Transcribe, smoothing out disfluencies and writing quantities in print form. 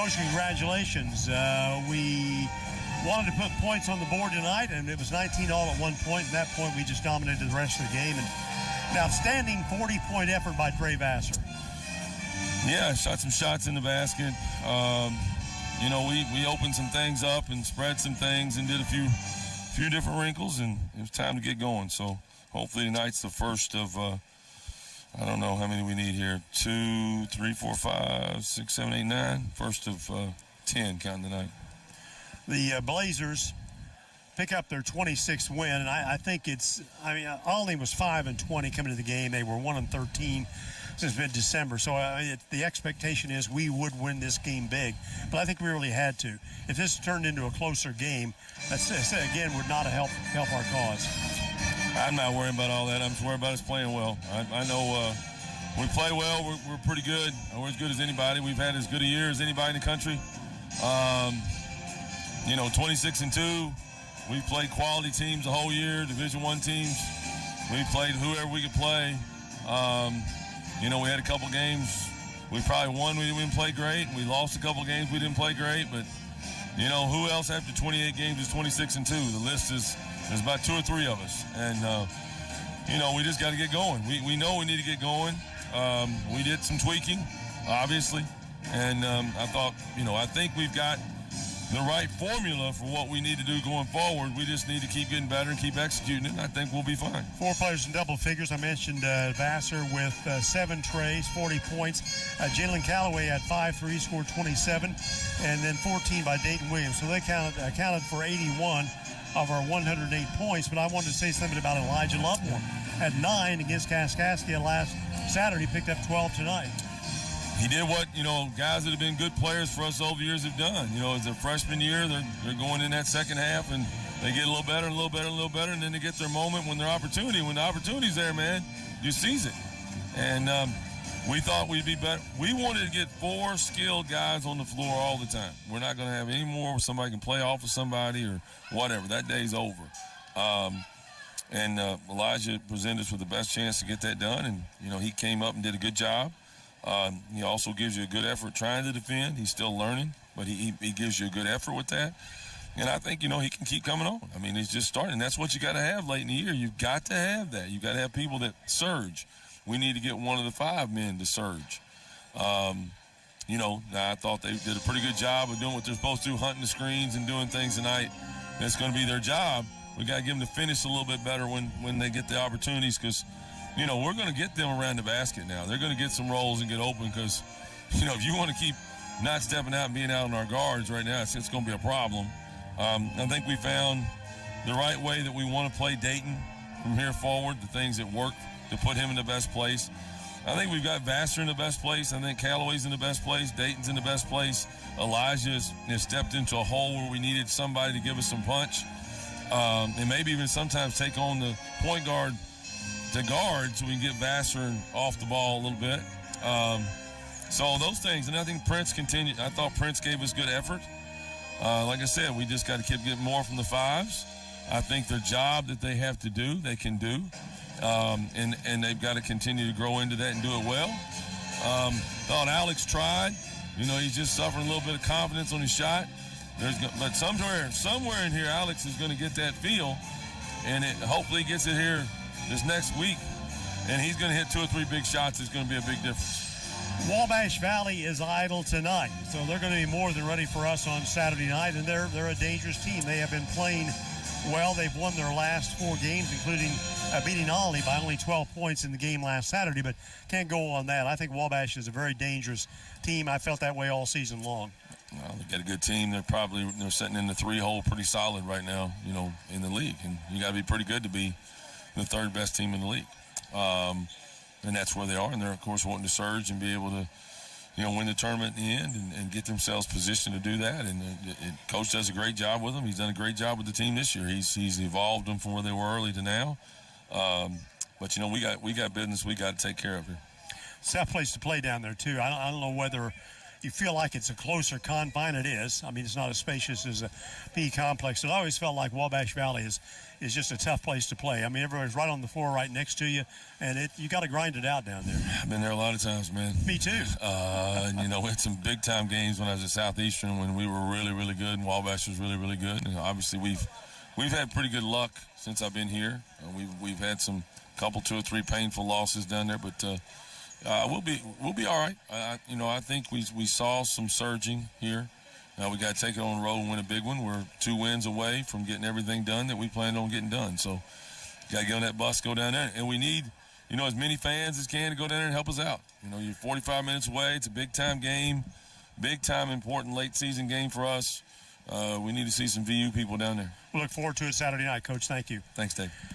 Coach, congratulations. We wanted to put points on the board tonight, and it was 19 all at one point. At that point, we just dominated the rest of the game. And an outstanding 40-point effort by Trey Vassar. Yeah, shot some shots in the basket. We opened some things up and spread some things and did a few different wrinkles, and it was time to get going. So hopefully tonight's the first of, I don't know how many we need here. 2, 3, 4, 5, 6, 7, 8, 9. First of 10 counting tonight. The Blazers pick up their 26th win, and I think Olney was 5-20 coming to the game. They were 1-13 since mid-December. So the expectation is we would win this game big, but I think we really had to. If this turned into a closer game, that again would not have helped our cause. I'm not worrying about all that. I'm just worried about us playing well. I know we play well. We're pretty good. We're as good as anybody. We've had as good a year as anybody in the country. 26-2. We've played quality teams the whole year, Division I teams. We played whoever we could play. We had a couple games we probably won. We didn't play great. We lost a couple games we didn't play great. But, who else after 28 games is 26-2? The list is there's about 2 or 3 of us. And, we just got to get going. We know we need to get going. We did some tweaking, obviously. And I think we've got the right formula for what we need to do going forward. We just need to keep getting better and keep executing it, and I think we'll be fine. 4 players in double figures. I mentioned Vassar with 7 trays, 40 points. Jalen Calloway had 5 threes, scored 27, and then 14 by Dayton Williams. So they accounted for 81 of our 108 points. But I wanted to say something about Elijah Lovemore. Had 9 against Kaskaskia last Saturday, picked up 12 tonight. He did what, guys that have been good players for us over the years have done. As their freshman year, they're going in that second half, and they get a little better, and then they get their moment when the opportunity's there, man, you seize it. And we thought we'd be better. We wanted to get 4 skilled guys on the floor all the time. We're not going to have any more where somebody can play off of somebody or whatever. That day's over. Elijah presented us with the best chance to get that done, and, he came up and did a good job. He also gives you a good effort trying to defend. He's still learning, but he gives you a good effort with that. And I think, he can keep coming on. I mean, he's just starting. That's what you got to have late in the year. You've got to have that. You've got to have people that surge. We need to get one of the 5 men to surge. I thought they did a pretty good job of doing what they're supposed to do, hunting the screens and doing things tonight. That's going to be their job. We got to give them to finish a little bit better when they get the opportunities, because we're going to get them around the basket now. They're going to get some rolls and get open because, if you want to keep not stepping out and being out on our guards right now, it's going to be a problem. I think we found the right way that we want to play Dayton from here forward, the things that work to put him in the best place. I think we've got Vassar in the best place. I think Callaway's in the best place. Dayton's in the best place. Elijah has stepped into a hole where we needed somebody to give us some punch, and maybe even sometimes take on the point guard to guard so we can get Vassar off the ball a little bit. So those things, and I think Prince continued. I thought Prince gave us good effort. Like I said, we just got to keep getting more from the 5s. I think their job that they have to do, they can do. And they've got to continue to grow into that and do it well. Thought Alex tried. He's just suffering a little bit of confidence on his shot. But somewhere in here, Alex is going to get that feel, and hopefully gets it here this next week, and he's going to hit 2 or 3 big shots. It's going to be a big difference. Wabash Valley is idle tonight, so they're going to be more than ready for us on Saturday night, and they're a dangerous team. They have been playing well. They've won their last 4 games, including beating Olney by only 12 points in the game last Saturday, but can't go on that. I think Wabash is a very dangerous team. I felt that way all season long. Well, they've got a good team. They're sitting in the 3-hole pretty solid right now, in the league, and you got to be pretty good to be the 3rd best team in the league. And that's where they are, and they're, of course, wanting to surge and be able to, win the tournament in the end and get themselves positioned to do that. And Coach does a great job with them. He's done a great job with the team this year. He's evolved them from where they were early to now. But, we got business we got to take care of here. It's a tough place to play down there, too. I don't know whether you feel like it's a closer confine. It is. I mean, it's not as spacious as a P complex. It always felt like Wabash Valley is just a tough place to play. I mean, everybody's right on the floor right next to you, and you got to grind it out down there. I've been there a lot of times, man. Me too. And, you know, we had some big-time games when I was at Southeastern when we were really, really good, and Wabash was really, really good. And obviously we've had pretty good luck since I've been here. We've had some couple, 2 or 3 painful losses down there, but we'll be all right. I think we saw some surging here. We got to take it on the road and win a big one. We're 2 wins away from getting everything done that we planned on getting done. So got to get on that bus, go down there, and we need, as many fans as can to go down there and help us out. You're 45 minutes away. It's a big-time game, big-time important late-season game for us. We need to see some VU people down there. We look forward to it Saturday night, Coach. Thank you. Thanks, Dave.